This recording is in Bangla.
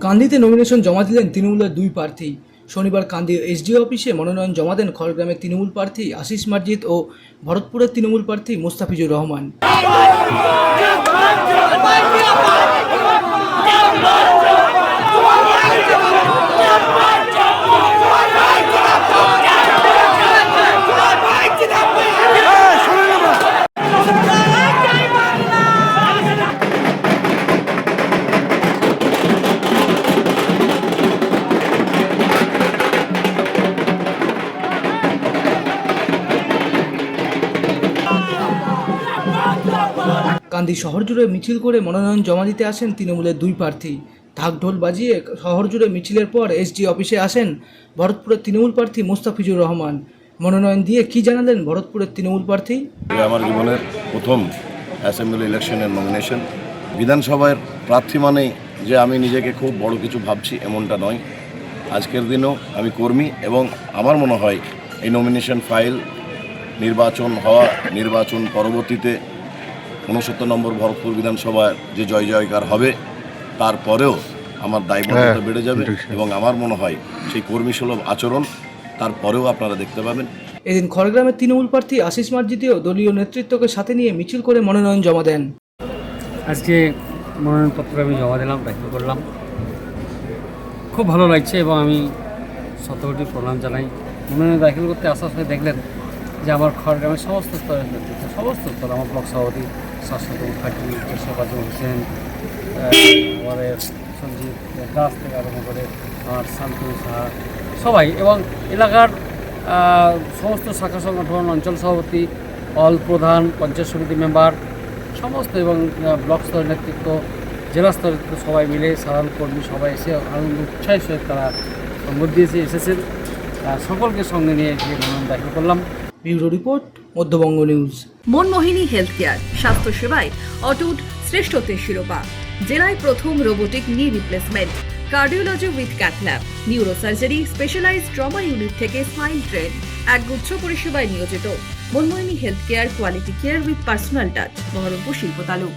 কান্দিতে নমিনেশন জমা দিলেন তৃণমূলের দুই প্রার্থী। শনিবার কান্দি এসডিও অফিসে মনোনয়ন জমা দেন খড়গ্রামের তৃণমূল প্রার্থী আশিস মার্জিত ও ভরতপুরের তৃণমূল প্রার্থী মোস্তাফিজুর রহমান। কান্দি শহর জুড়ে মিছিল করে মনোনয়ন জমা দিতে আসেন তৃণমূলের দুই প্রার্থী। ঢাকঢোল বাজিয়ে শহর জুড়ে মিছিলের পর এসডি অফিসে আসেন ভরতপুরের তৃণমূল প্রার্থী মোস্তাফিজুর রহমান। মনোনয়ন দিয়ে কি জানালেন ভরতপুরের তৃণমূল প্রার্থী? আমার জীবনের প্রথম অ্যাসেম্বলি ইলেকশনের নমিনেশন। বিধানসভার প্রার্থী মানেই যে আমি নিজেকে খুব বড় কিছু ভাবছি এমনটা নয়। আজকের দিনেও আমি কর্মী এবং আমার মনে হয় এই নমিনেশন ফাইল নির্বাচন পরবর্তীতে 69 নম্বর ভরতপুর বিধানসভায় যে জয় জয়কার হবে তারপরেও আমার দায়বদ্ধতা বেড়ে যাবে এবং আমার মনে হয় সেই কর্মীসুলভ আচরণ তারপরেও আপনারা দেখতে পাবেন। এদিন খড়গ্রামের তৃণমূল প্রার্থী আশিস মার্জিতও দলীয় নেতৃত্বকে সাথে নিয়ে মিছিল করে মনোনয়ন জমা দেন। আজকে মনোনয়নপত্র আমি জমা দিলাম, দাখিল করলাম। খুব ভালো লাগছে এবং আমি শতকোটি প্রণাম জানাই। মনোনয়ন দাখিল করতে আসার সময় দেখলেন যে আমার খড়গ্রামের সমস্ত স্তরের নেতৃত্ব, সমস্ত স্তর, আমার ব্লক সভাপতি শাশ্বত খাটি, শেফাজুল হোসেন, আমাদের সঞ্জিত দাস থেকে আরম্ভ করে আমার শান্তনু সাহা, সবাই এবং এলাকার সমস্ত শাখা সংগঠন, অঞ্চল সভাপতি, অল প্রধান, পঞ্চায়েত সমিতি মেম্বার সমস্ত এবং ব্লক স্তরের নেতৃত্ব, জেলা স্তরের নেতৃত্ব সবাই মিলে সাধারণ কর্মী সবাই এসে আনন্দ উৎসাহের সহিত তারা সম্বোধ দিয়েছে, এসেছেন। সকলকে সঙ্গে নিয়ে গিয়ে মনোনয়ন দাখিল করলাম। Bureau report, Madhyabanga news. Manmohini Health Care, স্বাস্থ্য সেবায় অটুট শ্রেষ্ঠত্বের শিরোপা। জেলায় প্রথম robotic knee replacement, cardiology with cath lab, neurosurgery, specialised trauma unit থেকে স্মাইল ট্রেন, একগুচ্ছ পরিষেবায় নিয়োজিত। Manmohini Health Care, quality care with personal touch, Berhampore শিল্প তালুক।